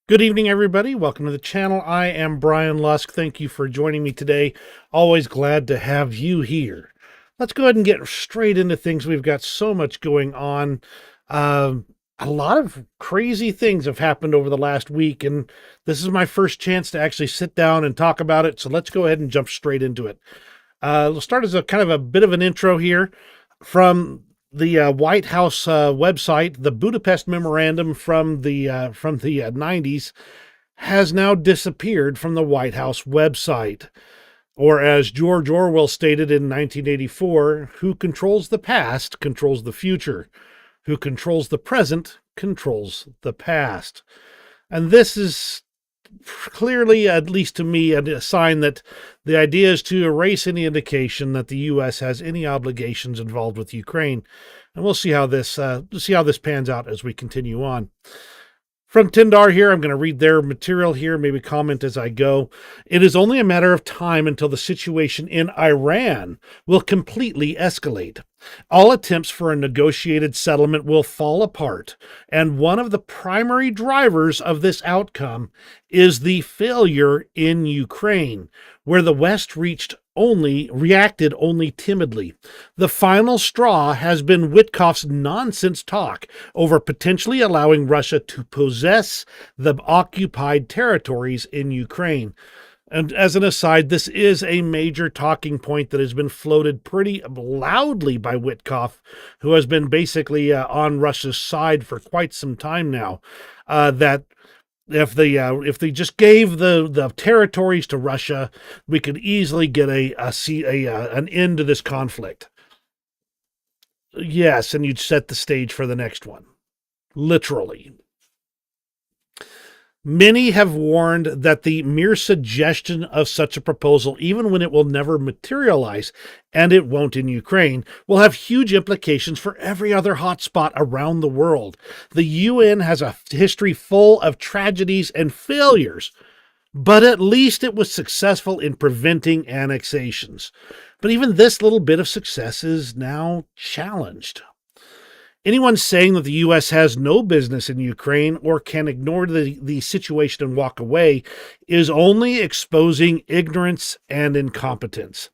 Good evening, everybody. Welcome to the channel. I am Brian Lusk. Thank you for joining me today. Always glad to have you here. Let's go ahead and get straight into things. We've got so much going on. A lot of crazy things have happened over the last week, and this is my first chance to actually sit down and talk about it. So let's go ahead and jump straight into it. We'll start as a kind of a bit of an intro here from the White House website. The Budapest Memorandum from the 90s has now disappeared from the White House website. Or as George Orwell stated in 1984, who controls the past controls the future. Who controls the present controls the past. And this is clearly, at least to me, a sign that the idea is to erase any indication that the U.S. has any obligations involved with Ukraine. And we'll see how this pans out as we continue on. From Tindar here, I'm going to read their material here, maybe comment as I go. It is only a matter of time until the situation in Iran will completely escalate. All attempts for a negotiated settlement will fall apart, and one of the primary drivers of this outcome is the failure in Ukraine, where the West reacted only timidly. The final straw has been Witkoff's nonsense talk over potentially allowing Russia to possess the occupied territories in Ukraine. And as an aside, this is a major talking point that has been floated pretty loudly by Witkoff, who has been basically on Russia's side for quite some time now, that if they just gave the territories to Russia, we could easily get an end to this conflict. Yes, and you'd set the stage for the next one. Literally. Many have warned that the mere suggestion of such a proposal, even when it will never materialize, and it won't in Ukraine, will have huge implications for every other hotspot around the world. The UN has a history full of tragedies and failures, but at least it was successful in preventing annexations. But even this little bit of success is now challenged. Anyone saying that the U.S. has no business in Ukraine or can ignore the situation and walk away is only exposing ignorance and incompetence.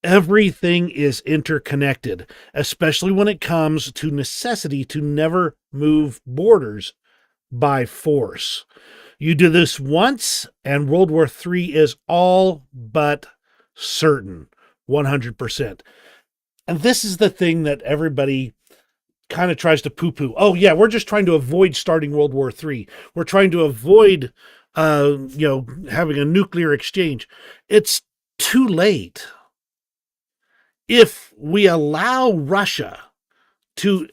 Everything is interconnected, especially when it comes to necessity to never move borders by force. You do this once, and World War III is all but certain, 100%. And this is the thing that everybody kind of tries to poo-poo. Oh yeah, we're just trying to avoid starting World War III. We're trying to avoid, having a nuclear exchange. It's too late. If we allow Russia to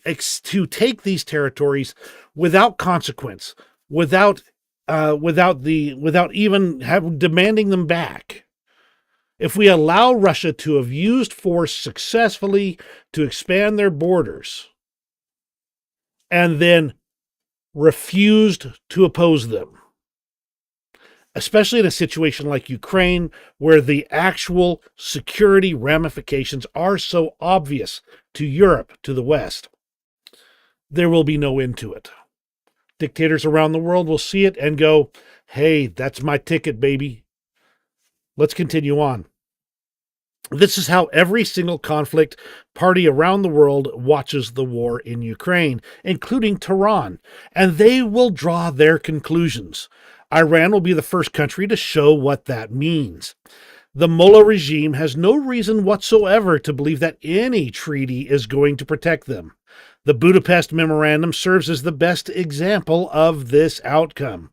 take these territories without consequence, without even demanding them back, if we allow Russia to have used force successfully to expand their borders, and then refused to oppose them, especially in a situation like Ukraine, where the actual security ramifications are so obvious to Europe, to the West, there will be no end to it. Dictators around the world will see it and go, hey, that's my ticket, baby. Let's continue on. This is how every single conflict party around the world watches the war in Ukraine, including Tehran, and they will draw their conclusions. Iran will be the first country to show what that means. The Mullah regime has no reason whatsoever to believe that any treaty is going to protect them. The Budapest Memorandum serves as the best example of this outcome.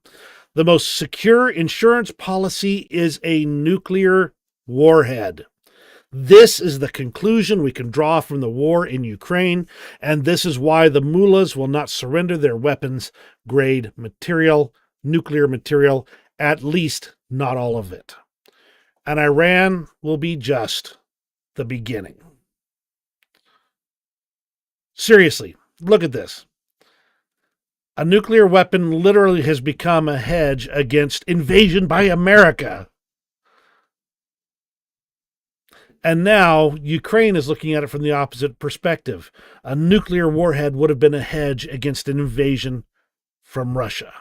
The most secure insurance policy is a nuclear warhead. This is the conclusion we can draw from the war in Ukraine, and this is why the mullahs will not surrender their weapons-grade material, nuclear material, at least not all of it. And Iran will be just the beginning. Seriously, look at this. A nuclear weapon literally has become a hedge against invasion by America. And now Ukraine is looking at it from the opposite perspective. A nuclear warhead would have been a hedge against an invasion from Russia.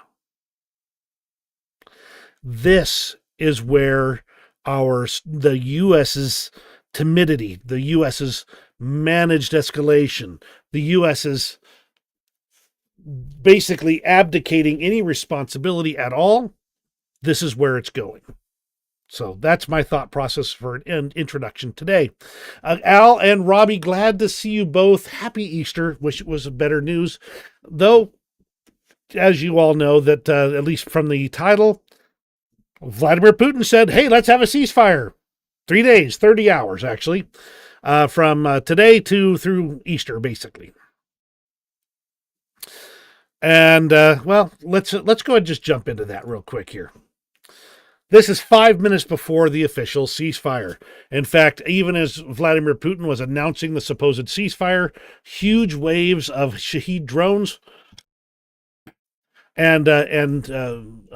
This is where the U.S.'s timidity, the U.S.'s managed escalation, the U.S.'s basically abdicating any responsibility at all, this is where it's going. So that's my thought process for an introduction today. Al and Robbie, glad to see you both. Happy Easter. Wish it was better news. Though, as you all know, that at least from the title, Vladimir Putin said, hey, let's have a ceasefire. 3 days, 30 hours, actually, from today through Easter, basically. And, well, let's go ahead and just jump into that real quick here. This is 5 minutes before the official ceasefire. In fact, even as Vladimir Putin was announcing the supposed ceasefire, huge waves of Shahed drones and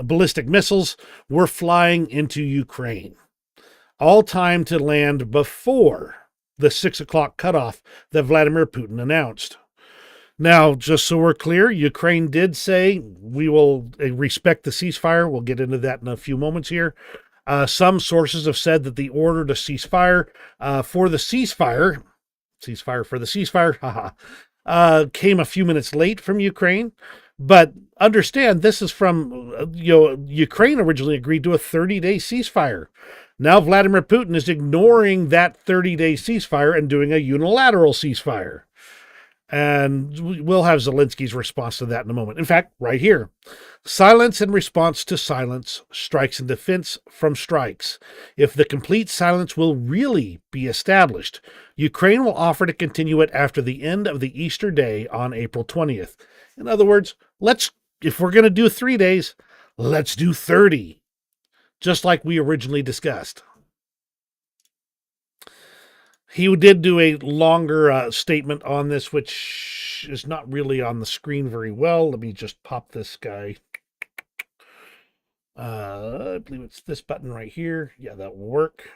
ballistic missiles were flying into Ukraine, all timed to land before the 6 o'clock cutoff that Vladimir Putin announced. Now, just so we're clear, Ukraine did say we will respect the ceasefire. We'll get into that in a few moments here. Some sources have said that the order to ceasefire for the ceasefire came a few minutes late from Ukraine. But understand, this is from, Ukraine originally agreed to a 30-day ceasefire. Now Vladimir Putin is ignoring that 30-day ceasefire and doing a unilateral ceasefire. And we'll have Zelensky's response to that in a moment. In fact, right here. Silence in response to silence, strikes in defense from strikes. If the complete silence will really be established, Ukraine will offer to continue it after the end of the Easter day on April 20th. In other words, if we're going to do 3 days, let's do 30, just like we originally discussed. He did do a longer statement on this, which is not really on the screen very well. Let me just pop this guy. I believe it's this button right here. Yeah, that will work.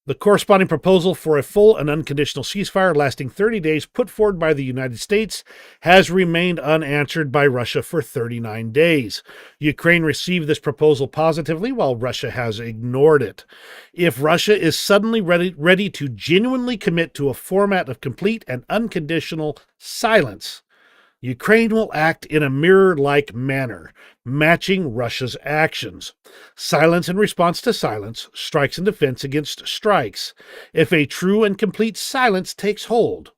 The corresponding proposal for a full and unconditional ceasefire lasting 30 days put forward by the United States has remained unanswered by Russia for 39 days. Ukraine received this proposal positively, while Russia has ignored it. If Russia is suddenly ready to genuinely commit to a format of complete and unconditional silence, Ukraine will act in a mirror-like manner, matching Russia's actions. Silence in response to silence, strikes in defense against strikes. If a true and complete silence takes hold,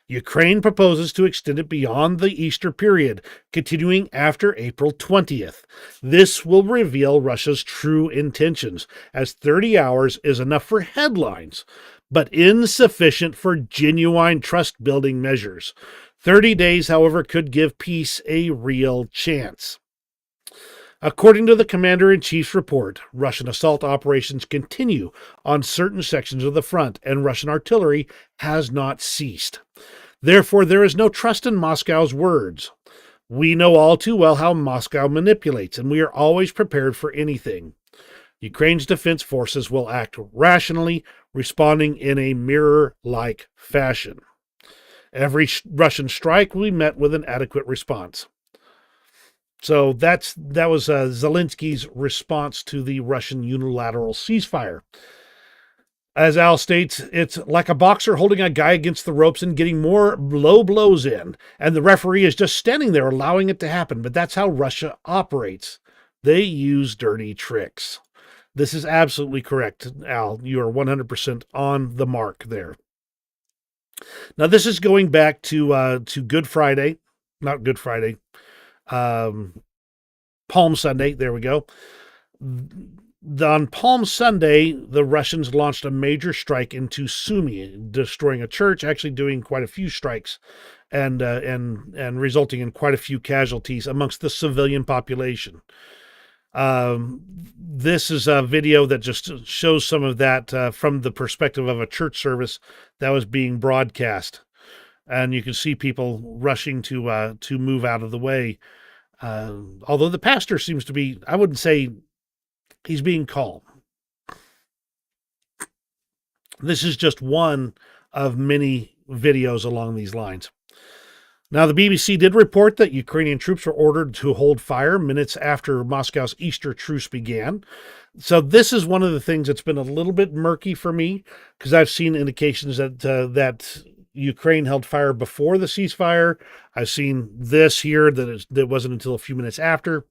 Ukraine proposes to extend it beyond the Easter period, continuing after April 20th. This will reveal Russia's true intentions, as 30 hours is enough for headlines, but insufficient for genuine trust-building measures. 30 days, however, could give peace a real chance. According to the Commander-in-Chief's report, Russian assault operations continue on certain sections of the front, and Russian artillery has not ceased. Therefore, there is no trust in Moscow's words. We know all too well how Moscow manipulates, and we are always prepared for anything. Ukraine's defense forces will act rationally, responding in a mirror-like fashion. Every Russian strike will be met with an adequate response. So that was Zelensky's response to the Russian unilateral ceasefire. As Al states, it's like a boxer holding a guy against the ropes and getting more low blows in, and the referee is just standing there allowing it to happen. But that's how Russia operates. They use dirty tricks. This is absolutely correct, Al. You are 100% on the mark there. Now, this is going back to Good Friday, not Good Friday, Palm Sunday. There we go. On Palm Sunday, the Russians launched a major strike into Sumy, destroying a church, actually doing quite a few strikes and resulting in quite a few casualties amongst the civilian population. This is a video that just shows some of that from the perspective of a church service that was being broadcast. And you can see people rushing to move out of the way. Although the pastor seems to be, I wouldn't say he's being calm. This is just one of many videos along these lines. Now, the BBC did report that Ukrainian troops were ordered to hold fire minutes after Moscow's Easter truce began. So this is one of the things that's been a little bit murky for me, because I've seen indications that Ukraine held fire before the ceasefire. I've seen this here that wasn't until a few minutes after.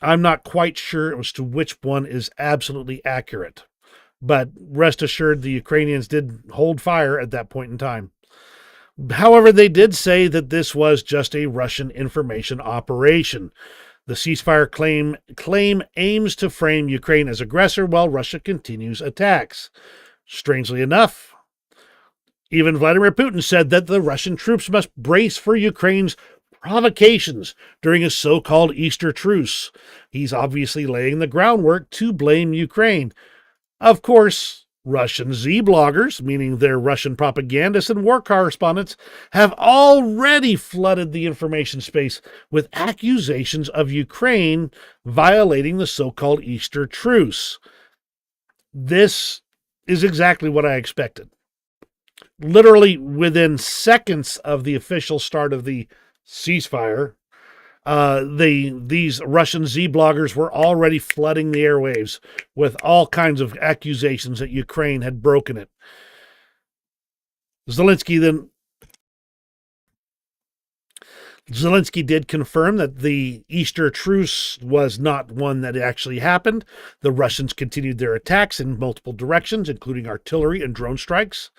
I'm not quite sure as to which one is absolutely accurate, but rest assured the Ukrainians did hold fire at that point in time. However, they did say that this was just a Russian information operation. The ceasefire claim aims to frame Ukraine as aggressor while Russia continues attacks. Strangely enough, even Vladimir Putin said that the Russian troops must brace for Ukraine's provocations during a so-called Easter truce. He's obviously laying the groundwork to blame Ukraine. Of course, Russian Z-bloggers, meaning their Russian propagandists and war correspondents, have already flooded the information space with accusations of Ukraine violating the so-called Easter truce. This is exactly what I expected. Literally within seconds of the official start of the ceasefire, these Russian Z-bloggers were already flooding the airwaves with all kinds of accusations that Ukraine had broken it. Zelensky did confirm that the Easter truce was not one that actually happened. The Russians continued their attacks in multiple directions, including artillery and drone strikes.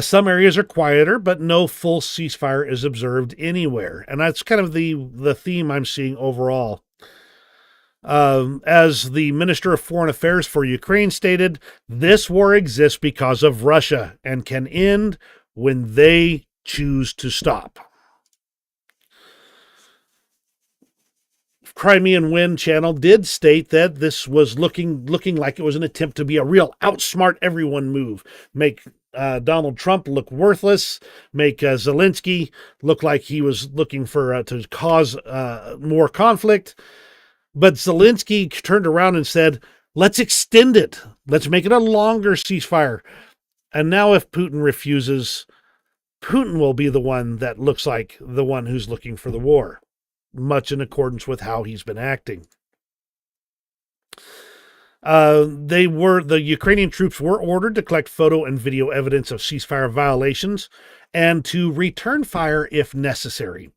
Some areas are quieter, but no full ceasefire is observed anywhere. And that's kind of the theme I'm seeing overall. As the Minister of Foreign Affairs for Ukraine stated, this war exists because of Russia and can end when they choose to stop. Crimean Wind channel did state that this was looking like it was an attempt to be a real outsmart everyone move, make Donald Trump look worthless, make Zelensky look like he was looking for to cause more conflict. But Zelensky turned around and said, let's extend it. Let's make it a longer ceasefire. And now if Putin refuses, Putin will be the one that looks like the one who's looking for the war, much in accordance with how he's been acting. The Ukrainian troops were ordered to collect photo and video evidence of ceasefire violations and to return fire if necessary.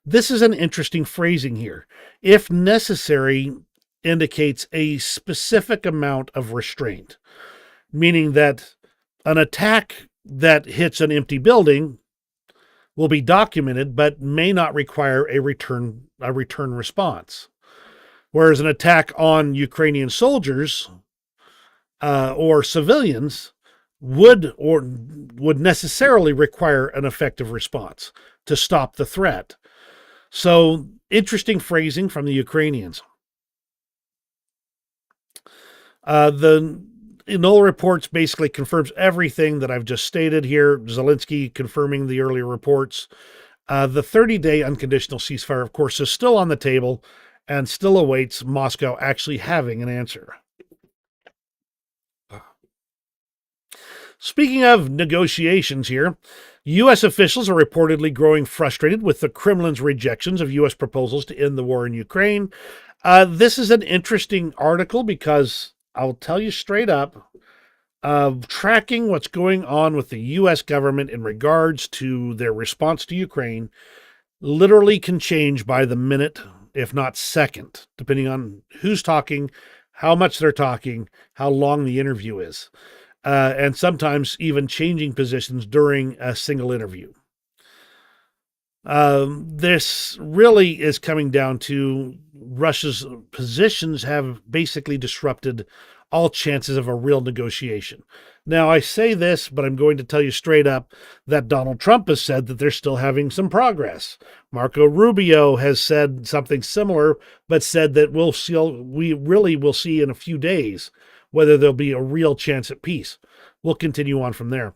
This is an interesting phrasing here. If necessary indicates a specific amount of restraint, meaning that an attack that hits an empty building will be documented but may not require a return response. Whereas an attack on Ukrainian soldiers or civilians would necessarily require an effective response to stop the threat. So, interesting phrasing from the Ukrainians. The Enola reports basically confirms everything that I've just stated here. Zelensky confirming the earlier reports. The 30-day unconditional ceasefire, of course, is still on the table and still awaits Moscow actually having an answer. Speaking of negotiations here, U.S. officials are reportedly growing frustrated with the Kremlin's rejections of U.S. proposals to end the war in Ukraine. This is an interesting article because I'll tell you straight up, tracking what's going on with the U.S. government in regards to their response to Ukraine literally can change by the minute, if not second, depending on who's talking, how much they're talking, how long the interview is. And sometimes even changing positions during a single interview. This really is coming down to Russia's positions have basically disrupted all chances of a real negotiation. Now, I say this, but I'm going to tell you straight up that Donald Trump has said that they're still having some progress. Marco Rubio has said something similar, but said that we really will see in a few days whether there'll be a real chance at peace. We'll continue on from there.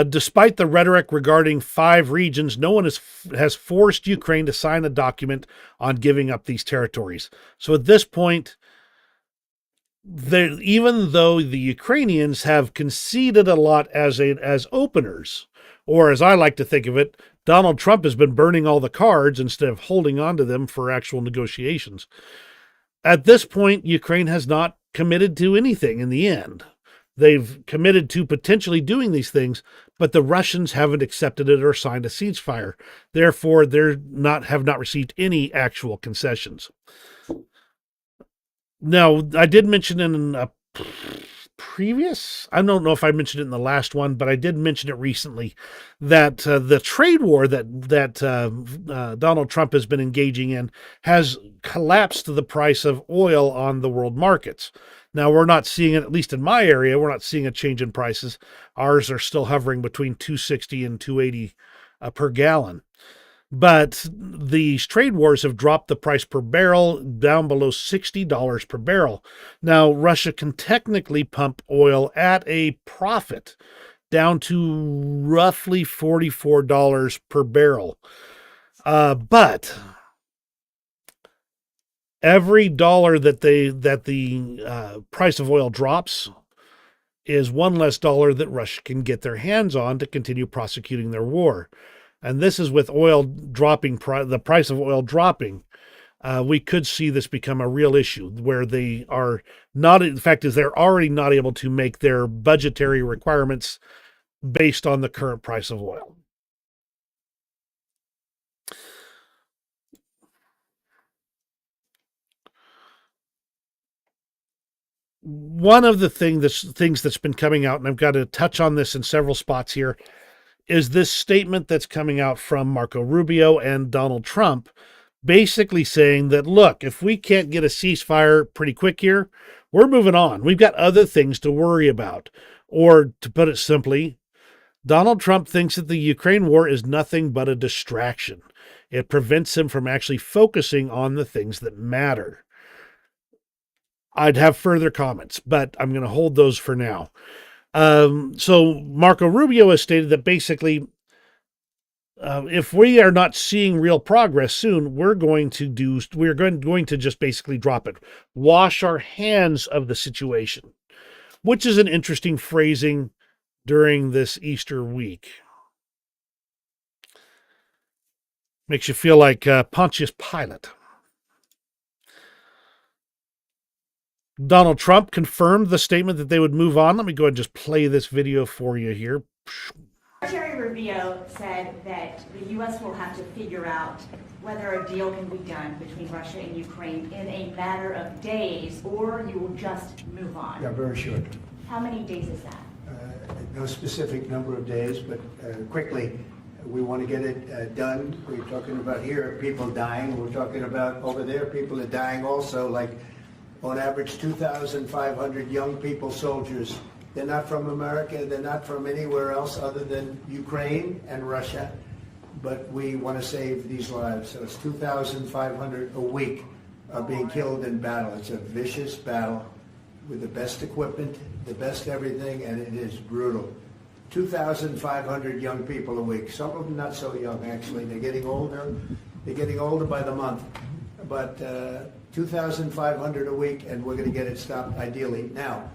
Despite the rhetoric regarding 5 regions, no one has forced Ukraine to sign a document on giving up these territories. So at this point, even though the Ukrainians have conceded a lot as openers, Or as I like to think of it, Donald Trump has been burning all the cards instead of holding on to them for actual negotiations. At this point, Ukraine has not committed to anything in the end. They've committed to potentially doing these things, but the Russians haven't accepted it or signed a ceasefire. Therefore, have not received any actual concessions. Now, I did mention in a I don't know if I mentioned it in the last one, but I did mention it recently, that the trade war that Donald Trump has been engaging in has collapsed the price of oil on the world markets. Now, we're not seeing it, at least in my area, we're not seeing a change in prices. Ours are still hovering between $2.60 and $2.80 per gallon. But these trade wars have dropped the price per barrel down below $60 per barrel. Now, Russia can technically pump oil at a profit down to roughly $44 per barrel. But every dollar that the price of oil drops is one less dollar that Russia can get their hands on to continue prosecuting their war. And this is with oil dropping, the price of oil dropping. We could see this become a real issue where they are not, in fact, is they're already not able to make their budgetary requirements based on the current price of oil. One of the things that's been coming out, and I've got to touch on this in several spots here, is this statement that's coming out from Marco Rubio and Donald Trump, basically saying that, look, if we can't get a ceasefire pretty quick here, we're moving on. We've got other things to worry about. Or to put it simply, Donald Trump thinks that the Ukraine war is nothing but a distraction. It prevents him from actually focusing on the things that matter. I'd have further comments, but I'm going to hold those for now. So Marco Rubio has stated that basically, if we are not seeing real progress soon, we're going to just basically drop it, wash our hands of the situation, which is an interesting phrasing during this Easter week. Makes you feel like Pontius Pilate. Donald Trump confirmed the statement that they would move on. Let me go ahead and just play this video for you here. Secretary Rubio said that the U.S. will have to figure out whether a deal can be done between Russia and Ukraine in a matter of days, or you will just move on. Yeah, very short. How many days is that? No specific number of days, but quickly, we want to get it done. We're talking about here, people dying. We're talking about over there, people are dying also, like on average 2,500 young people, soldiers. They're not from America, they're not from anywhere else other than Ukraine and Russia, but we want to save these lives. So it's 2,500 a week are being killed in battle. It's a vicious battle with the best equipment, the best everything, and it is brutal. 2,500 young people a week. Some of them not so young, actually. They're getting older. They're getting older by the month. But 2,500 a week, and we're going to get it stopped ideally. Now,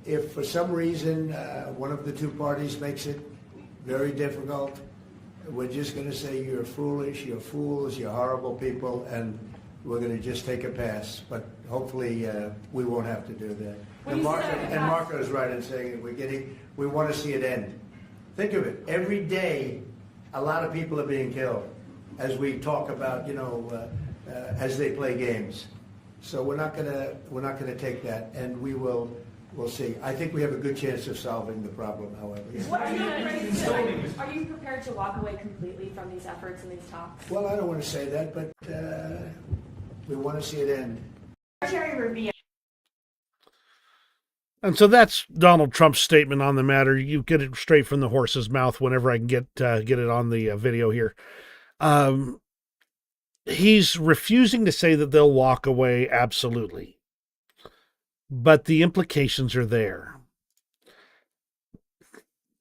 if for some reason one of the two parties makes it very difficult, we're just going to say you're foolish, you're fools, you're horrible people, and we're going to just take a pass. But hopefully we won't have to do that. And Marco is right in saying that we want to see it end. Think of it. Every day, a lot of people are being killed as we talk about, as they play games. So we're not gonna take that, and we'll see. I think we have a good chance of solving the problem, however. Yeah. Are you prepared to walk away completely from these efforts and these talks? Well, I don't want to say that, but we want to see it end. Secretary Rubio. And so that's Donald Trump's statement on the matter. You get it straight from the horse's mouth whenever I can get it on the video here. He's refusing to say that they'll walk away absolutely, but the implications are there.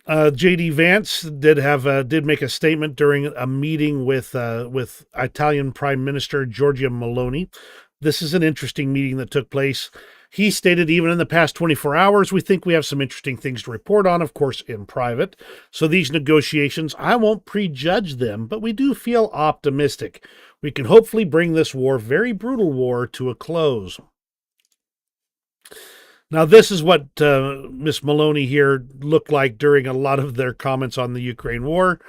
J.D. Vance did make a statement during a meeting with Italian Prime Minister Giorgia Meloni. This is an interesting meeting that took place. He stated, even in the past 24 hours, we think we have some interesting things to report on, of course, in private. So these negotiations, I won't prejudge them, but we do feel optimistic. We can hopefully bring this war, very brutal war, to a close. Now, this is what Miss Maloney here looked like during a lot of their comments on the Ukraine war.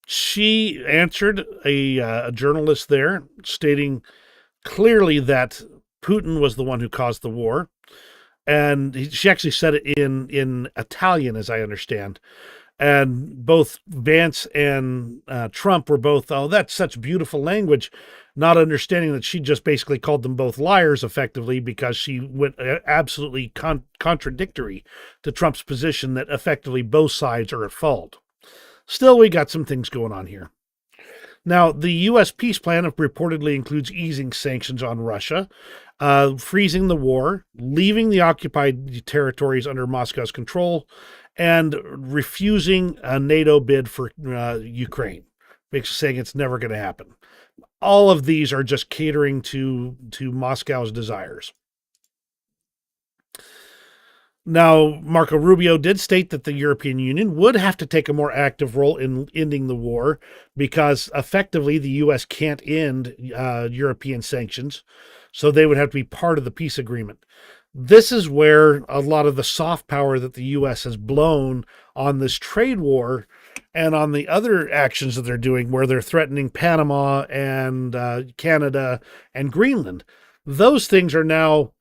She answered a journalist there, stating clearly that Putin was the one who caused the war. And she actually said it in Italian, as I understand. And both Vance and Trump were both, oh, that's such beautiful language, not understanding that she just basically called them both liars effectively, because she went absolutely contradictory to Trump's position that effectively both sides are at fault. Still, we got some things going on here. Now, the U.S. peace plan reportedly includes easing sanctions on Russia, freezing the war, leaving the occupied territories under Moscow's control, and refusing a NATO bid for Ukraine, basically saying it's never going to happen. All of these are just catering to Moscow's desires. Now, Marco Rubio did state that the European Union would have to take a more active role in ending the war, because effectively the U.S. can't end European sanctions, so they would have to be part of the peace agreement. This is where a lot of the soft power that the U.S. has blown on this trade war and on the other actions that they're doing, where they're threatening Panama and Canada and Greenland, those things are now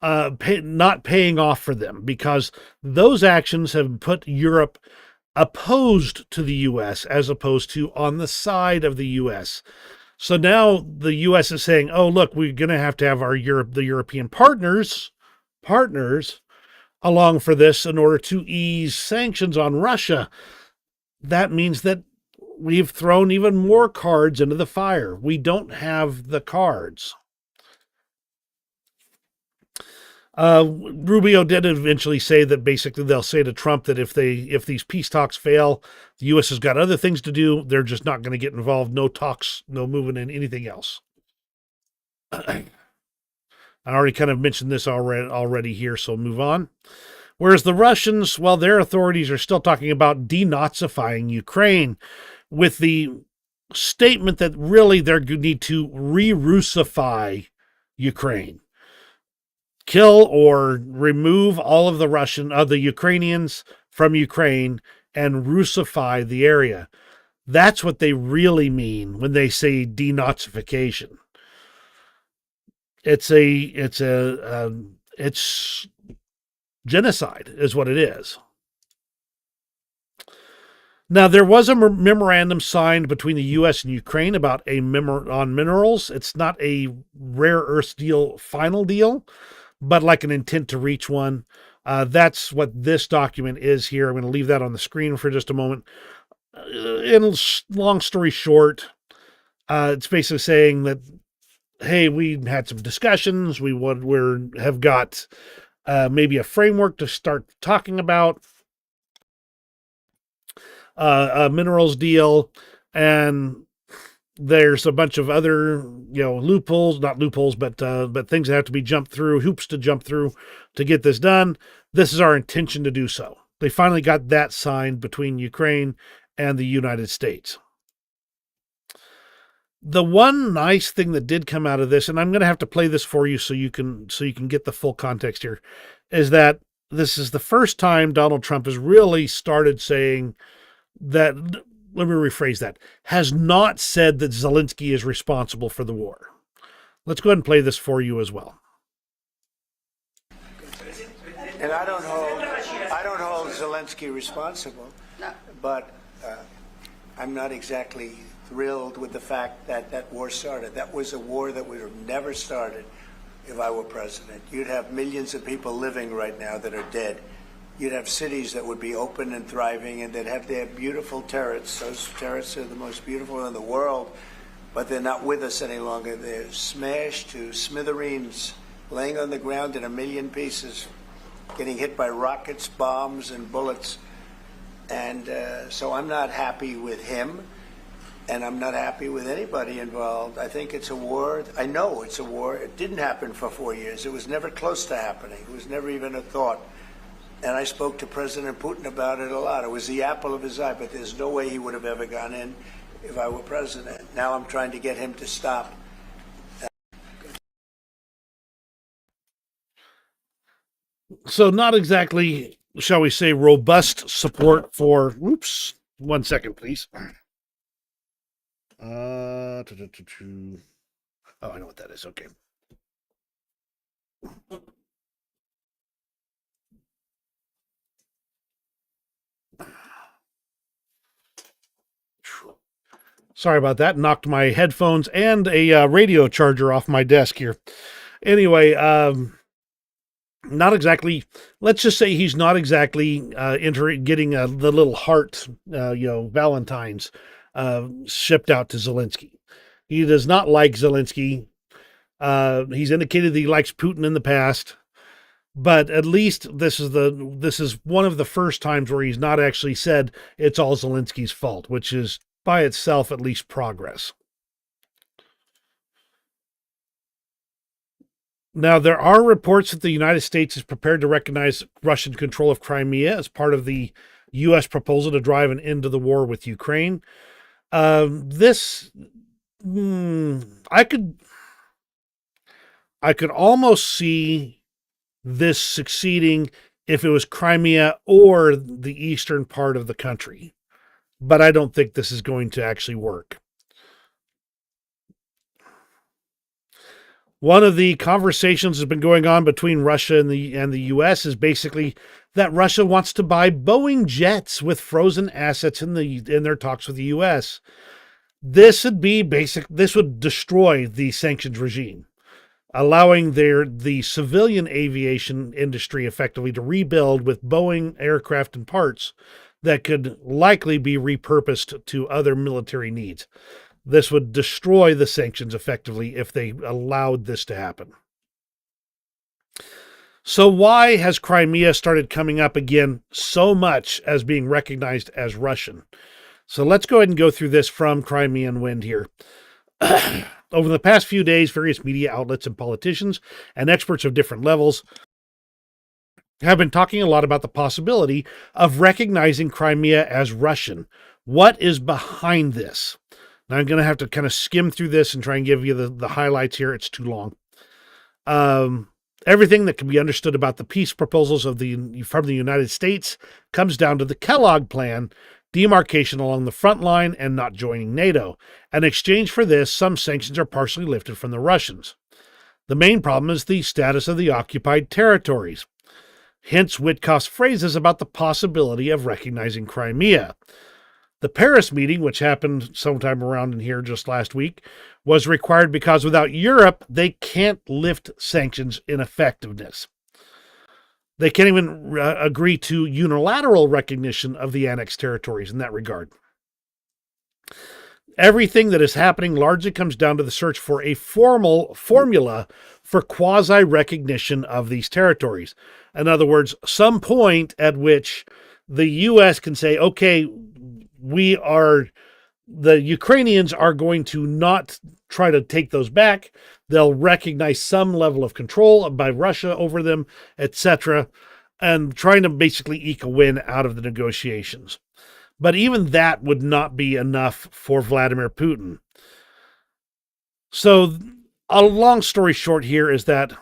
not paying off for them, because those actions have put Europe opposed to the U.S. as opposed to on the side of the U.S. So now the U.S. is saying, oh, look, we're going to have the European partners along for this in order to ease sanctions on Russia. That means that we've thrown even more cards into the fire. We don't have the cards. Rubio did eventually say that basically they'll say to Trump that if these peace talks fail, the U.S. has got other things to do. They're just not going to get involved. No talks, no moving in anything else. I already kind of mentioned this already here, so move on. Whereas the Russians, well, their authorities are still talking about denazifying Ukraine, with the statement that really they need to re-Russify Ukraine. Kill or remove all of the Ukrainians from Ukraine and Russify the area. That's what they really mean when they say denazification. It's genocide is what it is. Now, there was a memorandum signed between the U.S. and Ukraine about on minerals. It's not a rare earth final deal, but like an intent to reach one. That's what this document is here. I'm going to leave that on the screen for just a moment. In long story short, it's basically saying that, hey, we had some discussions. We have got maybe a framework to start talking about a minerals deal, and there's a bunch of other, not loopholes, but things that have to be jumped through, hoops to jump through to get this done. This is our intention to do so. They finally got that signed between Ukraine and the United States. The one nice thing that did come out of this, and I'm going to have to play this for you so you can get the full context here, is that this is the first time Donald Trump has really started saying that, let me rephrase that, has not said that Zelensky is responsible for the war. Let's go ahead and play this for you as well. And I don't hold Zelensky responsible, but I'm not exactly thrilled with the fact that that war started. That was a war that would have never started if I were president. You'd have millions of people living right now that are dead. You'd have cities that would be open and thriving, and they'd have their beautiful turrets. Those turrets are the most beautiful in the world, but they're not with us any longer. They're smashed to smithereens, laying on the ground in a million pieces, getting hit by rockets, bombs, and bullets. And so I'm not happy with him. and I'm not happy with anybody involved. I think it's a war. I know it's a war. It didn't happen for 4 years. It was never close to happening. It was never even a thought. And I spoke to President Putin about it a lot. It was the apple of his eye, but there's no way he would have ever gone in if I were president. Now I'm trying to get him to stop. So not exactly, shall we say, robust support for, whoops, 1 second, please. Oh, I know what that is. Okay. Sorry about that. Knocked my headphones and a radio charger off my desk here. Anyway, not exactly. Let's just say he's not exactly getting the little heart, Valentine's shipped out to Zelensky. He does not like Zelensky. He's indicated that he likes Putin in the past, but at least this is one of the first times where he's not actually said it's all Zelensky's fault, which is by itself at least progress. Now, there are reports that the United States is prepared to recognize Russian control of Crimea as part of the U.S. proposal to drive an end to the war with Ukraine. I could almost see this succeeding if it was Crimea or the eastern part of the country, but I don't think this is going to actually work. One of the conversations that's been going on between Russia and the U.S. is basically that Russia wants to buy Boeing jets with frozen assets in their talks with the U.S. This would destroy the sanctions regime, allowing the civilian aviation industry effectively to rebuild with Boeing aircraft and parts that could likely be repurposed to other military needs. This would destroy the sanctions effectively if they allowed this to happen. So why has Crimea started coming up again so much as being recognized as Russian? So let's go ahead and go through this from Crimean Wind here. Over the past few days, various media outlets and politicians and experts of different levels have been talking a lot about the possibility of recognizing Crimea as Russian. What is behind this? Now, I'm going to have to kind of skim through this and try and give you the highlights here. It's too long. Everything that can be understood about the peace proposals from the United States comes down to the Kellogg Plan, demarcation along the front line, and not joining NATO. In exchange for this, some sanctions are partially lifted from the Russians. The main problem is the status of the occupied territories. Hence Witkoff's phrases about the possibility of recognizing Crimea. The Paris meeting, which happened sometime around in here just last week, was required because without Europe, they can't lift sanctions in effectiveness. They can't even agree to unilateral recognition of the annexed territories in that regard. Everything that is happening largely comes down to the search for a formal formula for quasi-recognition of these territories. In other words, some point at which the U.S. can say, okay, the Ukrainians are going to not try to take those back. They'll recognize some level of control by Russia over them, etc., and trying to basically eke a win out of the negotiations. But even that would not be enough for Vladimir Putin. So, a long story short here is that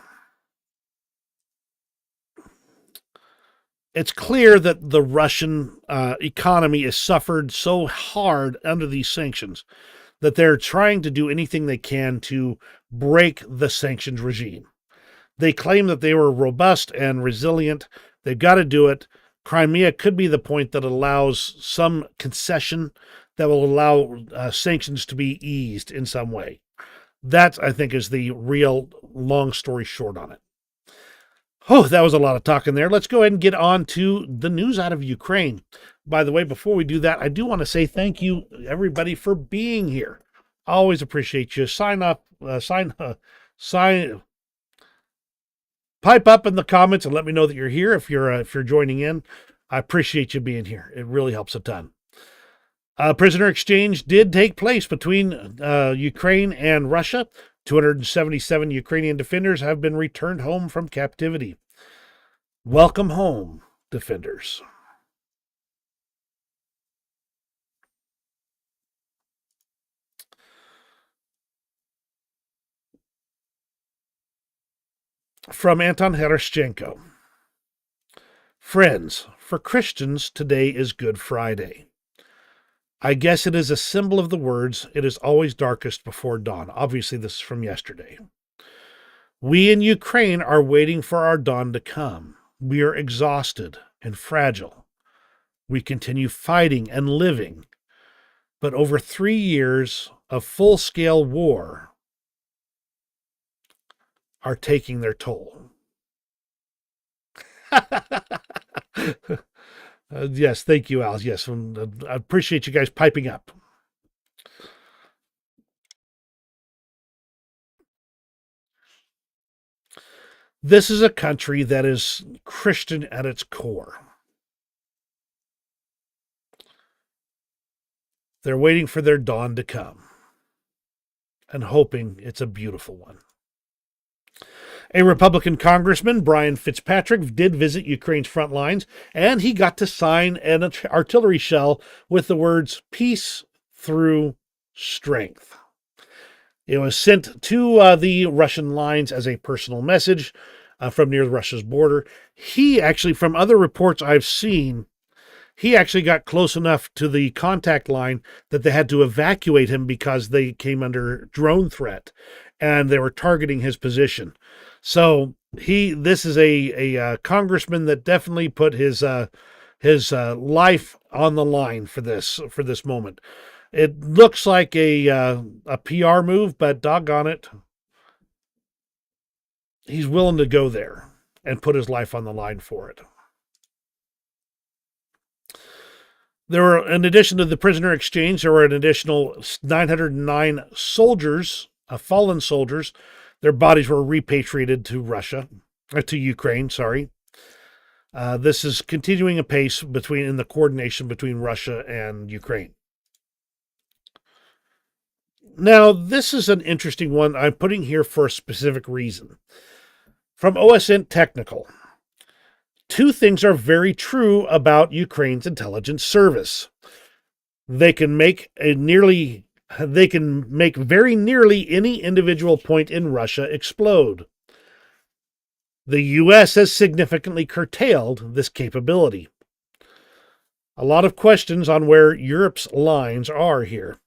it's clear that the Russian economy has suffered so hard under these sanctions that they're trying to do anything they can to break the sanctions regime. They claim that they were robust and resilient. They've got to do it. Crimea could be the point that allows some concession that will allow sanctions to be eased in some way. That, I think, is the real long story short on it. Oh, that was a lot of talking there. Let's go ahead and get on to the news out of Ukraine. By the way, before we do that, I do want to say thank you, everybody, for being here. I always appreciate you. Pipe up in the comments and let me know that you're here if you're joining in. I appreciate you being here. It really helps a ton. A prisoner exchange did take place between Ukraine and Russia. 277 Ukrainian defenders have been returned home from captivity. Welcome home, defenders. From Anton Herashchenko. Friends, for Christians, today is Good Friday. I guess it is a symbol of the words, it is always darkest before dawn. Obviously, this is from yesterday. We in Ukraine are waiting for our dawn to come. We are exhausted and fragile. We continue fighting and living. But over 3 years of full-scale war are taking their toll. Yes, thank you, Al. Yes, I appreciate you guys piping up. This is a country that is Christian at its core. They're waiting for their dawn to come and hoping it's a beautiful one. A Republican congressman, Brian Fitzpatrick, did visit Ukraine's front lines, and he got to sign an artillery shell with the words, "Peace through strength." It was sent to the Russian lines as a personal message from near Russia's border. He actually, from other reports I've seen, he actually got close enough to the contact line that they had to evacuate him because they came under drone threat, and they were targeting his position. So this is a congressman that definitely put his life on the line for this moment. It looks like a PR move, but doggone it, he's willing to go there and put his life on the line for it. There were, in addition to the prisoner exchange, there were an additional 909 soldiers, fallen soldiers. Their bodies were repatriated to Ukraine, sorry. This is continuing a pace in the coordination between Russia and Ukraine. Now, this is an interesting one I'm putting here for a specific reason. From OSN Technical, 2 things are very true about Ukraine's intelligence service. They can make very nearly any individual point in Russia explode. The U.S. has significantly curtailed this capability. A lot of questions on where Europe's lines are here.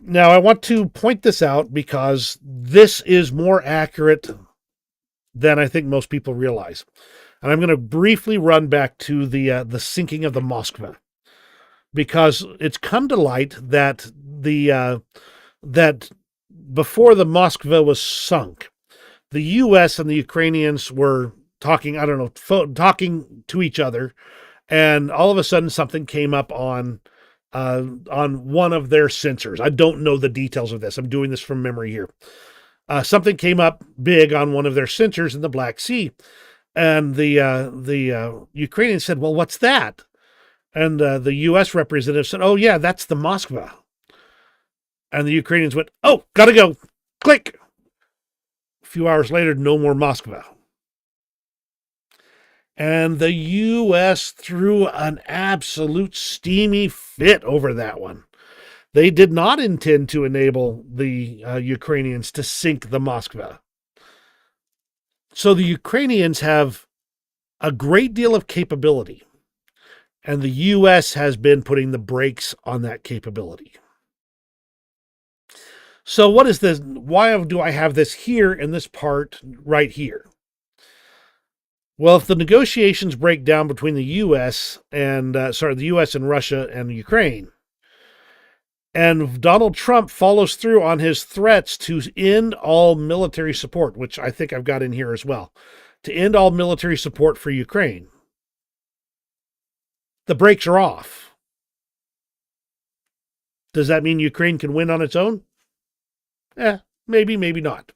Now, I want to point this out because this is more accurate than I think most people realize. And I'm going to briefly run back to the sinking of the Moskva, because it's come to light that that before the Moskva was sunk, the U.S. and the Ukrainians were talking, talking to each other, and all of a sudden something came up on one of their sensors. I don't know the details of this. I'm doing this from memory here. Something came up big on one of their sensors in the Black Sea, and the Ukrainians said, "Well, what's that?" And the U.S. representative said, "Oh, yeah, that's the Moskva." And the Ukrainians went, "Oh, gotta go." Click. A few hours later, no more Moskva. And the U.S. threw an absolute steamy fit over that one. They did not intend to enable the Ukrainians to sink the Moskva. So the Ukrainians have a great deal of capability, and the U.S. has been putting the brakes on that capability. So what is this? Why do I have this here in this part right here? Well, if the negotiations break down between the U.S. and the U.S. and Russia and Ukraine, and Donald Trump follows through on his threats to end all military support, which I think I've got in here as well, to end all military support for Ukraine, the brakes are off. Does that mean Ukraine can win on its own? Maybe, maybe not.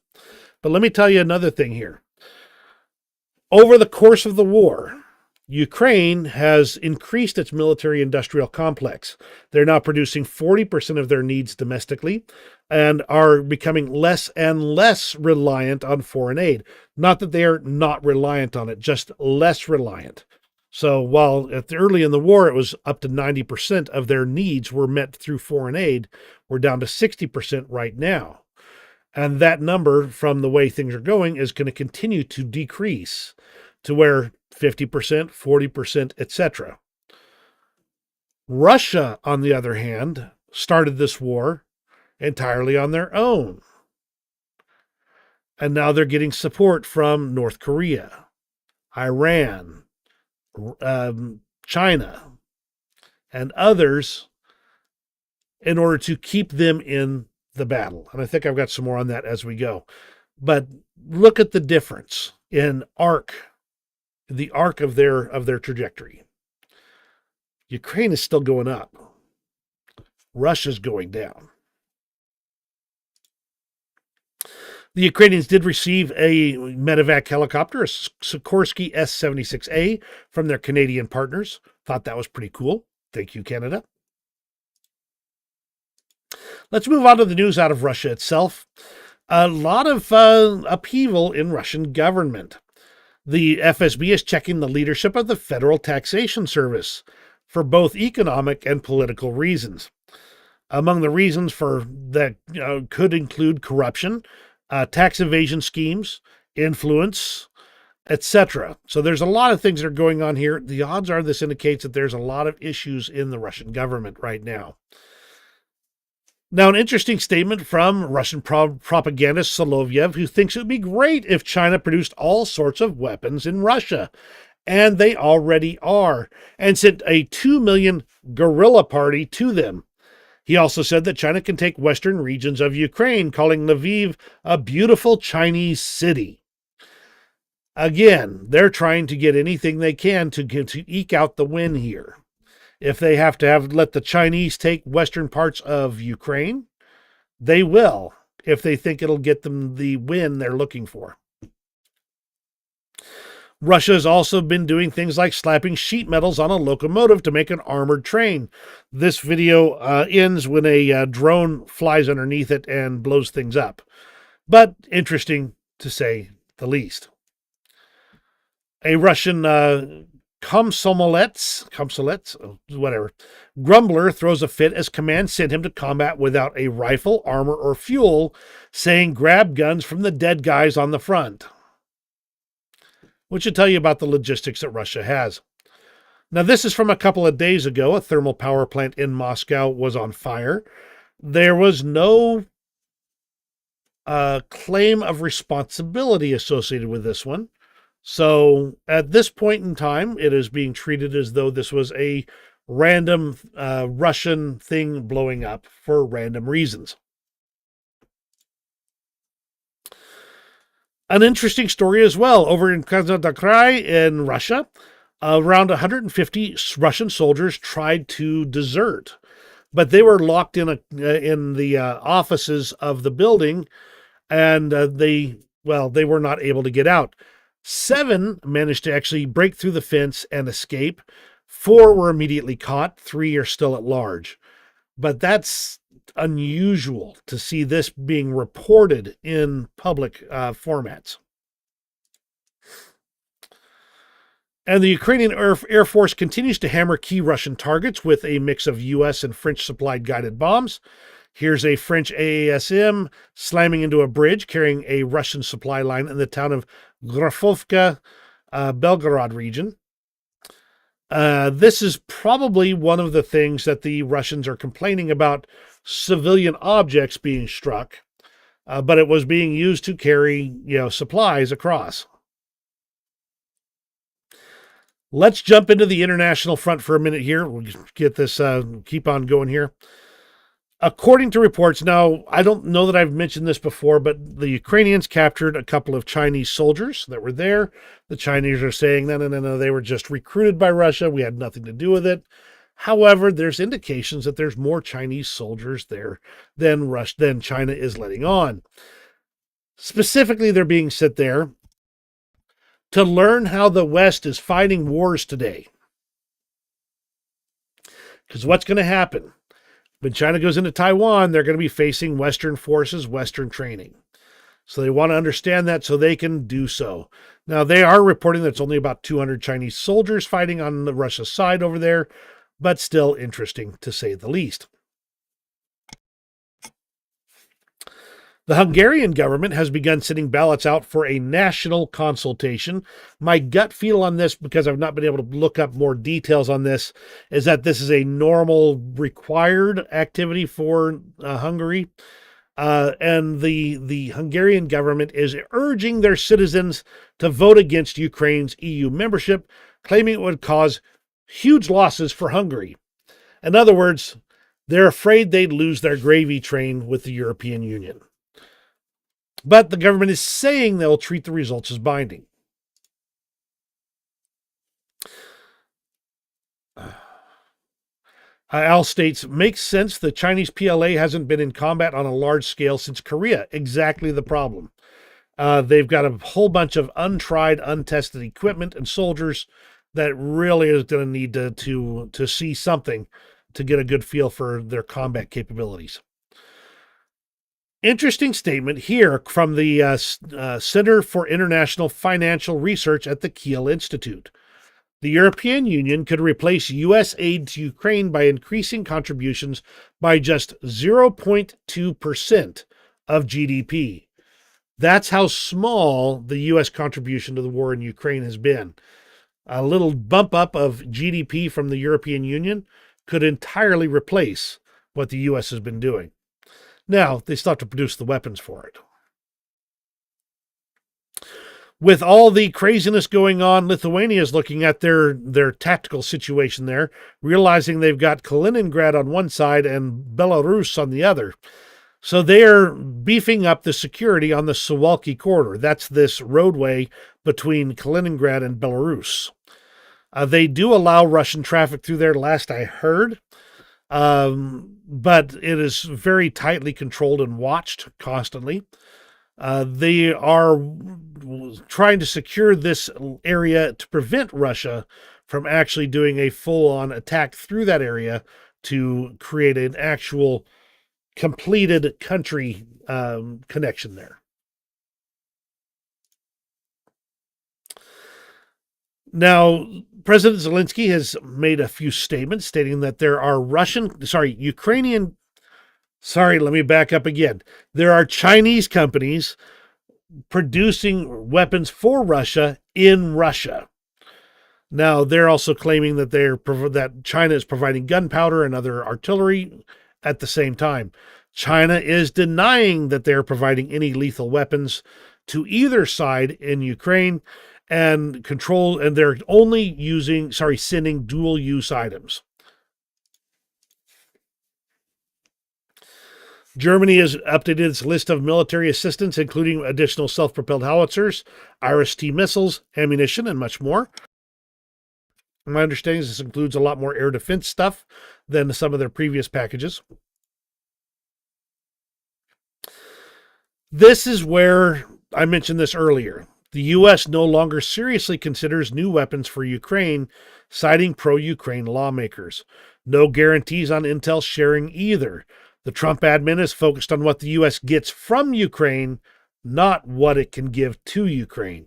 But let me tell you another thing here. Over the course of the war, Ukraine has increased its military industrial complex. They're now producing 40% of their needs domestically and are becoming less and less reliant on foreign aid. Not that they are not reliant on it, just less reliant. So while early in the war, it was up to 90% of their needs were met through foreign aid, we're down to 60% right now. And that number, from the way things are going, is going to continue to decrease to where 50%, 40%, etc. Russia, on the other hand, started this war entirely on their own. And now they're getting support from North Korea, Iran, China, and others in order to keep them in the battle. And I think I've got some more on that as we go. But look at the difference in the arc of their trajectory. Ukraine is still going up. Russia's going down. The Ukrainians did receive a medevac helicopter, a Sikorsky S-76A, from their Canadian partners. Thought that was pretty cool. Thank you, Canada. Let's move on to the news out of Russia itself. A lot of upheaval in Russian government. The FSB is checking the leadership of the Federal Taxation Service for both economic and political reasons. Among the reasons for that could include corruption, tax evasion schemes, influence, etc. So there's a lot of things that are going on here. The odds are this indicates that there's a lot of issues in the Russian government right now. Now, an interesting statement from Russian propagandist Solovyev, who thinks it would be great if China produced all sorts of weapons in Russia. And they already are, and sent a 2 million guerrilla party to them. He also said that China can take western regions of Ukraine, calling Lviv a beautiful Chinese city. Again, they're trying to get anything they can to eke out the win here. If they have to let the Chinese take western parts of Ukraine, they will, if they think it'll get them the win they're looking for. Russia has also been doing things like slapping sheet metals on a locomotive to make an armored train. This video ends when a drone flies underneath it and blows things up. But interesting to say the least. A Russian Komsomolets, whatever, grumbler throws a fit as command sent him to combat without a rifle, armor, or fuel, saying grab guns from the dead guys on the front. Which should tell you about the logistics that Russia has. Now, this is from a couple of days ago. A thermal power plant in Moscow was on fire. There was no claim of responsibility associated with this one. So at this point in time, it is being treated as though this was a random Russian thing blowing up for random reasons. An interesting story as well. Over in Krasnodar in Russia, around 150 Russian soldiers tried to desert, but they were locked in the offices of the building, and they were not able to get out. 7 managed to actually break through the fence and escape. 4 were immediately caught. 3 are still at large. But that's unusual to see this being reported in public formats. And the Ukrainian Air Force continues to hammer key Russian targets with a mix of U.S. and French-supplied guided bombs. Here's a French AASM slamming into a bridge carrying a Russian supply line in the town of Grafovka, Belgorod region. This is probably one of the things that the Russians are complaining about, civilian objects being struck, but it was being used to carry, supplies across. Let's jump into the international front for a minute here. We'll get this, keep on going here. According to reports, now, I don't know that I've mentioned this before, but the Ukrainians captured a couple of Chinese soldiers that were there. The Chinese are saying, no, they were just recruited by Russia. We had nothing to do with it. However, there's indications that there's more Chinese soldiers there than China is letting on. Specifically, they're being sent there to learn how the West is fighting wars today. Because what's going to happen? When China goes into Taiwan, they're going to be facing Western forces, Western training. So they want to understand that so they can do so. Now, they are reporting that it's only about 200 Chinese soldiers fighting on the Russia side over there, but still interesting to say the least. The Hungarian government has begun sending ballots out for a national consultation. My gut feel on this, because I've not been able to look up more details on this, is that this is a normal required activity for Hungary. And the Hungarian government is urging their citizens to vote against Ukraine's EU membership, claiming it would cause huge losses for Hungary. In other words, they're afraid they'd lose their gravy train with the European Union. But the government is saying they'll treat the results as binding. Al states, makes sense. The Chinese PLA hasn't been in combat on a large scale since Korea. Exactly the problem. They've got a whole bunch of untried, untested equipment and soldiers that really is going to need to see something to get a good feel for their combat capabilities. Interesting statement here from the Center for International Financial Research at the Kiel Institute. The European Union could replace U.S. aid to Ukraine by increasing contributions by just 0.2% of GDP. That's how small the U.S. contribution to the war in Ukraine has been. A little bump up of GDP from the European Union could entirely replace what the U.S. has been doing. Now, they still have to produce the weapons for it. With all the craziness going on, Lithuania is looking at their tactical situation there, realizing they've got Kaliningrad on one side and Belarus on the other. So they're beefing up the security on the Suwalki corridor. That's this roadway between Kaliningrad and Belarus. They do allow Russian traffic through there, last I heard. But it is very tightly controlled and watched constantly. They are trying to secure this area to prevent Russia from actually doing a full-on attack through that area to create an actual completed country connection there. Now, President Zelensky has made a few statements stating that there are let me back up again. There are Chinese companies producing weapons for Russia in Russia. Now, they're also claiming that that China is providing gunpowder and other artillery at the same time. China is denying that they're providing any lethal weapons to either side in Ukraine, and they're only sending dual-use items. Germany has updated its list of military assistance, including additional self-propelled howitzers, IRIS-T missiles, ammunition, and much more. My understanding is this includes a lot more air defense stuff than some of their previous packages. This is where I mentioned this earlier. The U.S. no longer seriously considers new weapons for Ukraine, citing pro-Ukraine lawmakers. No guarantees on intel sharing either. The Trump admin is focused on what the U.S. gets from Ukraine, not what it can give to Ukraine.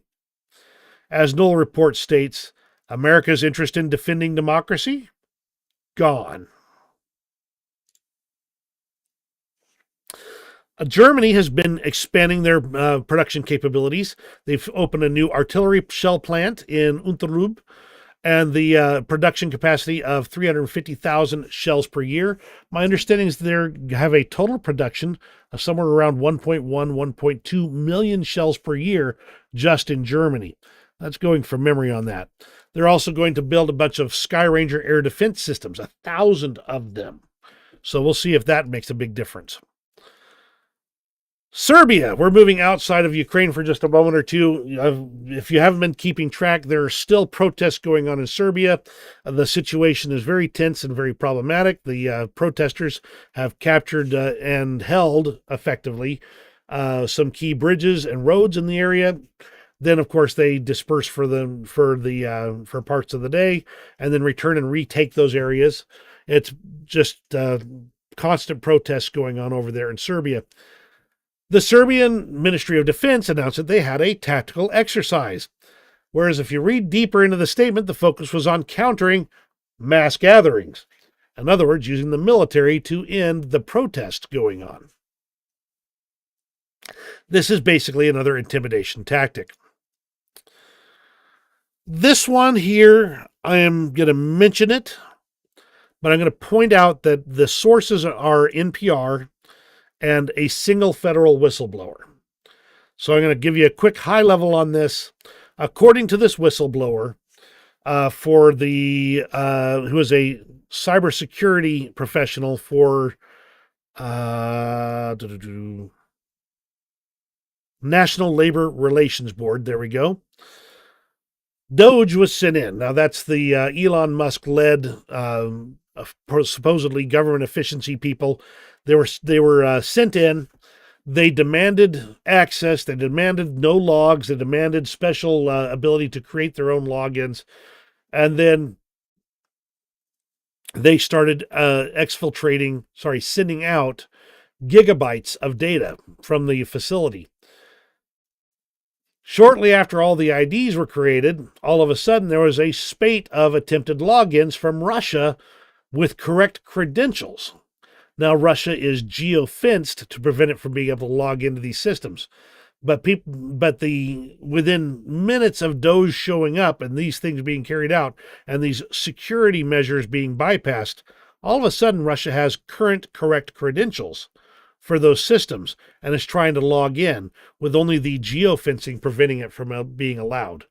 As Knoll Report states, America's interest in defending democracy? Gone. Germany has been expanding their production capabilities. They've opened a new artillery shell plant in Unterlüb, and the production capacity of 350,000 shells per year. My understanding is they have a total production of somewhere around 1.1, 1.2 million shells per year just in Germany. That's going from memory on that. They're also going to build a bunch of Sky Ranger air defense systems, 1,000 of them. So we'll see if that makes a big difference. Serbia, we're moving outside of Ukraine for just a moment or two. If you haven't been keeping track, there are still protests going on in Serbia. The situation is very tense and very problematic. The protesters have captured and held, effectively, some key bridges and roads in the area. Then, of course, they disperse for parts of the day, and then return and retake those areas. It's just constant protests going on over there in Serbia. The Serbian Ministry of Defense announced that they had a tactical exercise, whereas if you read deeper into the statement, the focus was on countering mass gatherings. In other words, using the military to end the protest going on. This is basically another intimidation tactic. This one here, I am going to mention it, but I'm going to point out that the sources are NPR and a single federal whistleblower. So I'm going to give you a quick high level on this. According to this whistleblower, who is a cybersecurity professional for National Labor Relations Board, there we go. Doge was sent in. Now, that's the Elon Musk-led, supposedly government efficiency people. They were sent in. They demanded access. They demanded no logs. They demanded special ability to create their own logins. And then they started sending out gigabytes of data from the facility. Shortly after all the IDs were created, all of a sudden there was a spate of attempted logins from Russia with correct credentials. Now, Russia is geofenced to prevent it from being able to log into these systems. But within minutes of Doge showing up and these things being carried out and these security measures being bypassed, all of a sudden Russia has correct credentials for those systems and is trying to log in with only the geofencing preventing it from being allowed.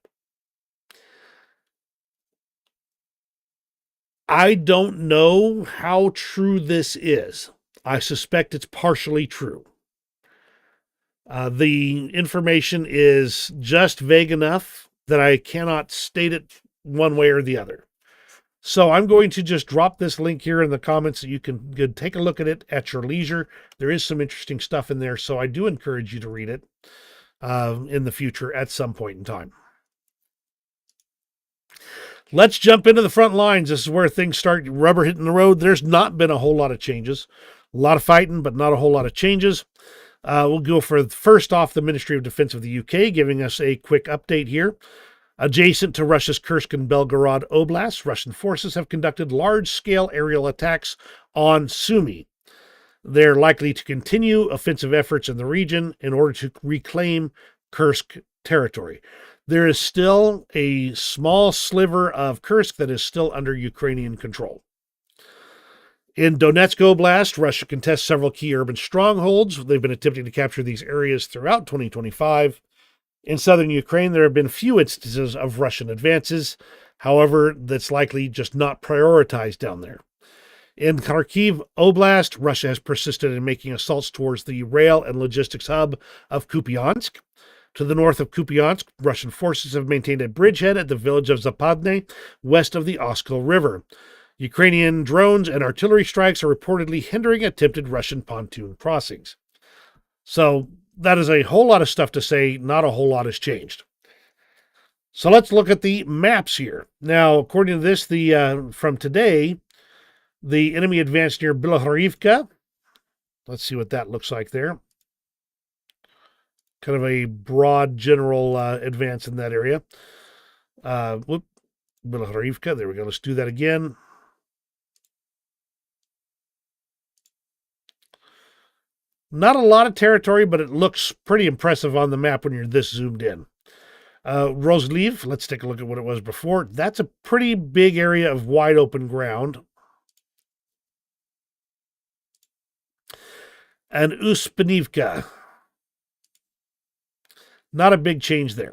I don't know how true this is. I suspect it's partially true. The information is just vague enough that I cannot state it one way or the other. So I'm going to just drop this link here in the comments so you can take a look at it at your leisure. There is some interesting stuff in there, so I do encourage you to read it in the future at some point in time. Let's jump into the front lines. This is where things start rubber hitting the road. There's not been a whole lot of changes. A lot of fighting, but not a whole lot of changes. We'll go for first off the Ministry of Defense of the UK, giving us a quick update here. Adjacent to Russia's Kursk and Belgorod Oblasts, Russian forces have conducted large-scale aerial attacks on Sumy. They're likely to continue offensive efforts in the region in order to reclaim Kursk territory. There is still a small sliver of Kursk that is still under Ukrainian control. In Donetsk Oblast, Russia contests several key urban strongholds. They've been attempting to capture these areas throughout 2025. In southern Ukraine, there have been few instances of Russian advances. However, that's likely just not prioritized down there. In Kharkiv Oblast, Russia has persisted in making assaults towards the rail and logistics hub of Kupiansk. To the north of Kupiansk, Russian forces have maintained a bridgehead at the village of Zapadne, west of the Oskil River. Ukrainian drones and artillery strikes are reportedly hindering attempted Russian pontoon crossings. So that is a whole lot of stuff to say. Not a whole lot has changed. So let's look at the maps here. Now, according to this, from today, the enemy advanced near Bilohorivka. Let's see what that looks like there. Kind of a broad general advance in that area. Bilohorivka, there we go. Let's do that again. Not a lot of territory, but it looks pretty impressive on the map when you're this zoomed in. Rozliv, let's take a look at what it was before. That's a pretty big area of wide open ground. And Uspenivka. Not a big change there.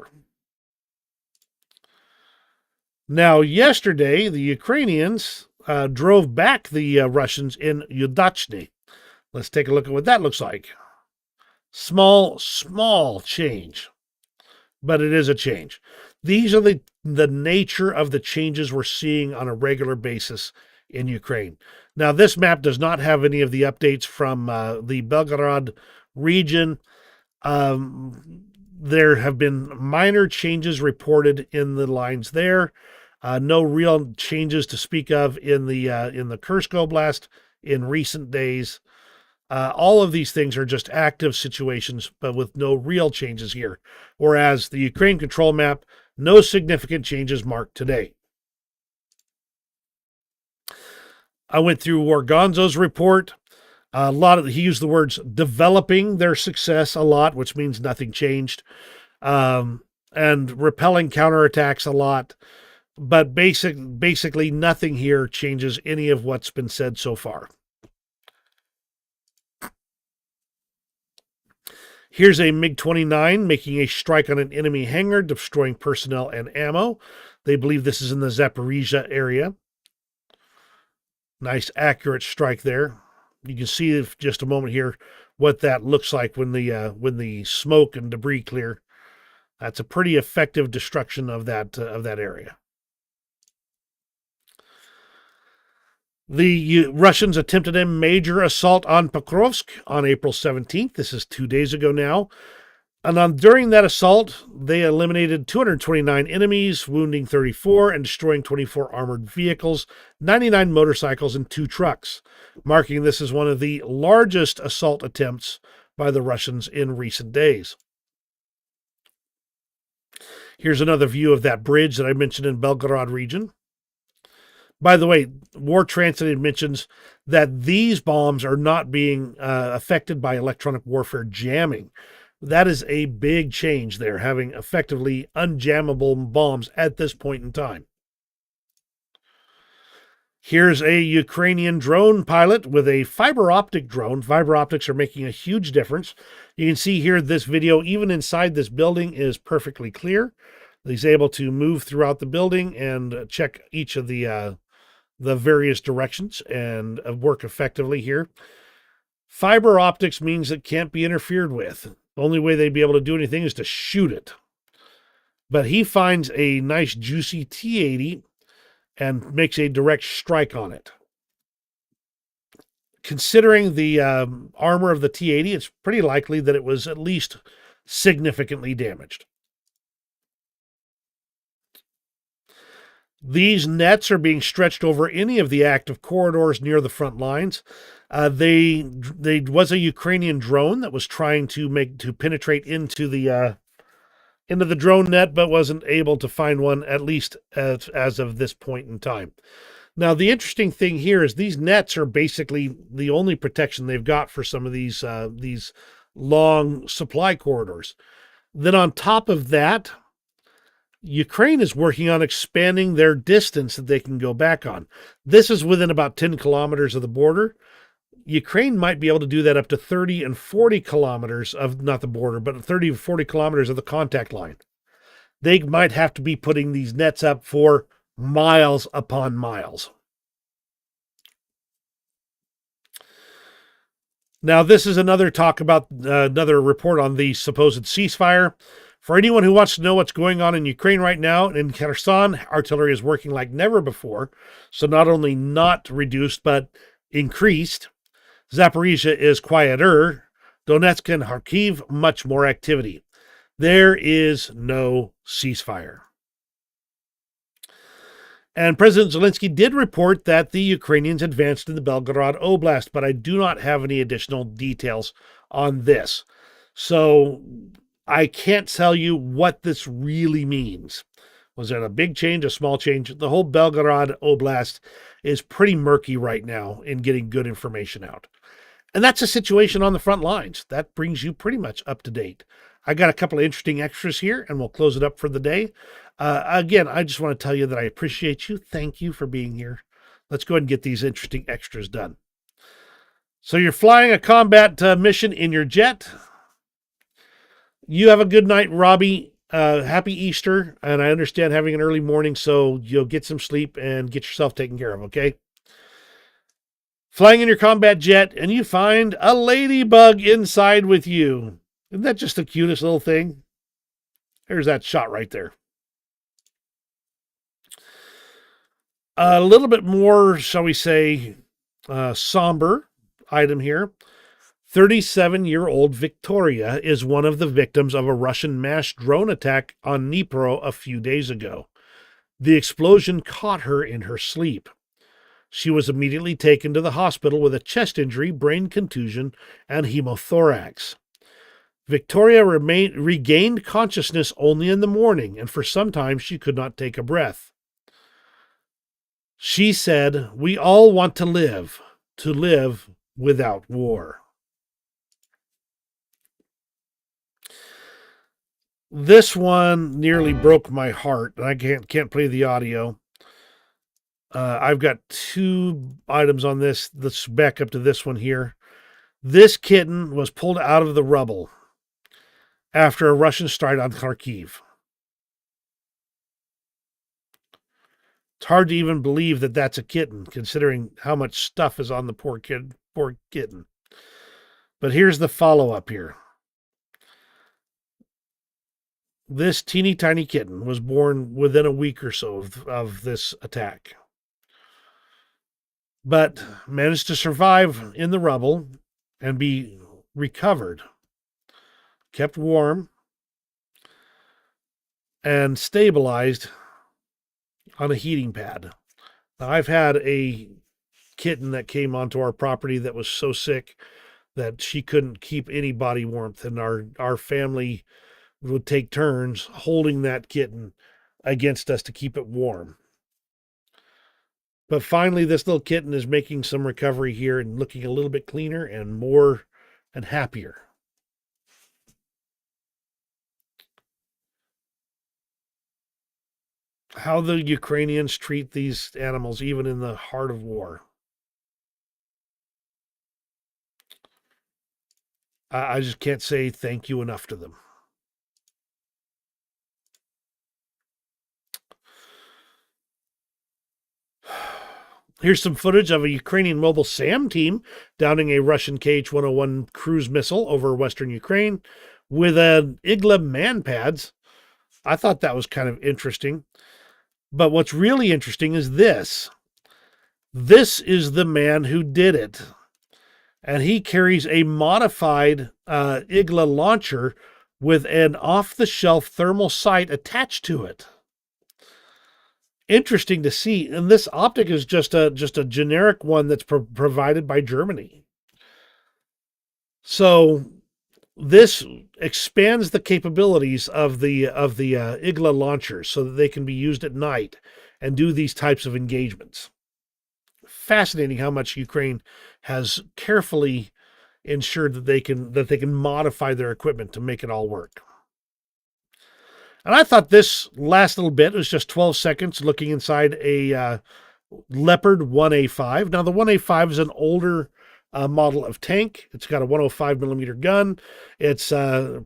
Now, yesterday, the Ukrainians drove back the Russians in Udachny. Let's take a look at what that looks like. Small change, but it is a change. These are the nature of the changes we're seeing on a regular basis in Ukraine. Now, this map does not have any of the updates from the Belgorod region. There have been minor changes reported in the lines there. No real changes to speak of in the Kursk Oblast in recent days. All of these things are just active situations, but with no real changes here. Whereas the Ukraine control map, no significant changes marked today. I went through Orgonzo's report. He used the words developing their success a lot, which means nothing changed, and repelling counterattacks a lot. But basically nothing here changes any of what's been said so far. Here's a MiG-29 making a strike on an enemy hangar, destroying personnel and ammo. They believe this is in the Zaporizhia area. Nice, accurate strike there. You can see in just a moment here what that looks like when the smoke and debris clear. That's a pretty effective destruction of that area. The Russians attempted a major assault on Pokrovsk on April 17th. This is 2 days ago now. And during that assault, they eliminated 229 enemies, wounding 34 and destroying 24 armored vehicles, 99 motorcycles, and 2 trucks, marking this as one of the largest assault attempts by the Russians in recent days. Here's another view of that bridge that I mentioned in Belgorod region. By the way, War Translated mentions that these bombs are not being affected by electronic warfare jamming. That is a big change there, having effectively unjammable bombs at this point in time. Here's a Ukrainian drone pilot with a fiber optic drone. Fiber optics are making a huge difference. You can see here this video, even inside this building, is perfectly clear. He's able to move throughout the building and check each of the various directions and work effectively here. Fiber optics means it can't be interfered with. The only way they'd be able to do anything is to shoot it. But he finds a nice juicy T-80 and makes a direct strike on it. Considering the armor of the T-80, it's pretty likely that it was at least significantly damaged. These nets are being stretched over any of the active corridors near the front lines. There was a Ukrainian drone that was trying to penetrate into the drone net, but wasn't able to find one, at least as of this point in time. Now, the interesting thing here is these nets are basically the only protection they've got for some of these long supply corridors. Then on top of that, Ukraine is working on expanding their distance that they can go back on. This is within about 10 kilometers of the border. Ukraine might be able to do that up to 30 and 40 kilometers of, not the border, but 30 to 40 kilometers of the contact line. They might have to be putting these nets up for miles upon miles. Now, this is another talk about another report on the supposed ceasefire. For anyone who wants to know what's going on in Ukraine right now, in Kherson, artillery is working like never before. So not only not reduced, but increased. Zaporizhia is quieter. Donetsk and Kharkiv, much more activity. There is no ceasefire. And President Zelensky did report that the Ukrainians advanced in the Belgorod Oblast, but I do not have any additional details on this. So I can't tell you what this really means. Was it a big change, a small change? The whole Belgorod Oblast is pretty murky right now in getting good information out. And that's a situation on the front lines. That brings you pretty much up to date. I got a couple of interesting extras here, and we'll close it up for the day. Again, I just want to tell you that I appreciate you. Thank you for being here. Let's go ahead and get these interesting extras done. So you're flying a combat mission in your jet. You have a good night, Robbie. Happy Easter. And I understand having an early morning, so you'll get some sleep and get yourself taken care of, okay? Flying in your combat jet, and you find a ladybug inside with you. Isn't that just the cutest little thing? There's that shot right there. A little bit more, shall we say, somber item here. 37-year-old Victoria is one of the victims of a Russian mass drone attack on Dnipro a few days ago. The explosion caught her in her sleep. She was immediately taken to the hospital with a chest injury, brain contusion, and hemothorax. Victoria regained consciousness only in the morning, and for some time she could not take a breath. She said, "We all want to live without war." This one nearly broke my heart, and I can't play the audio. I've got 2 items on this. Let's back up to this one here. This kitten was pulled out of the rubble after a Russian strike on Kharkiv. It's hard to even believe that that's a kitten, considering how much stuff is on the poor kitten. But here's the follow-up here. This teeny tiny kitten was born within a week or so of this attack, but managed to survive in the rubble and be recovered, kept warm, and stabilized on a heating pad. Now, I've had a kitten that came onto our property that was so sick that she couldn't keep any body warmth, and our family would take turns holding that kitten against us to keep it warm. But finally, this little kitten is making some recovery here and looking a little bit cleaner and more and happier. How the Ukrainians treat these animals, even in the heart of war. I just can't say thank you enough to them. Here's some footage of a Ukrainian mobile SAM team downing a Russian Kh-101 cruise missile over western Ukraine with an Igla man-pads. I thought that was kind of interesting. But what's really interesting is this. This is the man who did it. And he carries a modified Igla launcher with an off-the-shelf thermal sight attached to it. Interesting to see. And this optic is just a generic one that's provided by Germany. So this expands the capabilities of the Igla launchers so that they can be used at night and do these types of engagements. Fascinating how much Ukraine has carefully ensured that they can modify their equipment to make it all work. And I thought this last little bit was just 12 seconds looking inside a Leopard 1A5. Now, the 1A5 is an older model of tank. It's got a 105 millimeter gun. It's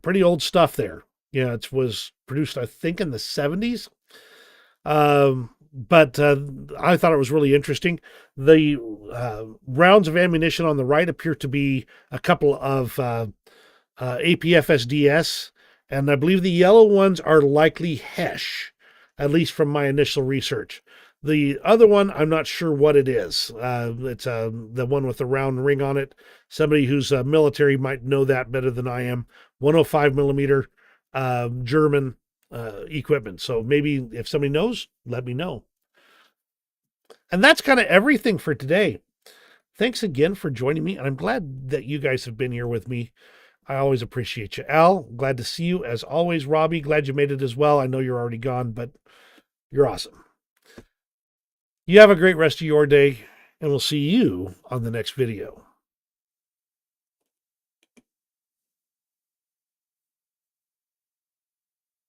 pretty old stuff there. Yeah, it was produced, I think, in the 70s. But I thought it was really interesting. The rounds of ammunition on the right appear to be a couple of APFSDS, and I believe the yellow ones are likely Hesh, at least from my initial research. The other one, I'm not sure what it is. It's the one with the round ring on it. Somebody who's military might know that better than I am. 105 millimeter German equipment. So maybe if somebody knows, let me know. And that's kind of everything for today. Thanks again for joining me, and I'm glad that you guys have been here with me. I always appreciate you. Al, glad to see you. As always, Robbie, glad you made it as well. I know you're already gone, but you're awesome. You have a great rest of your day, and we'll see you on the next video.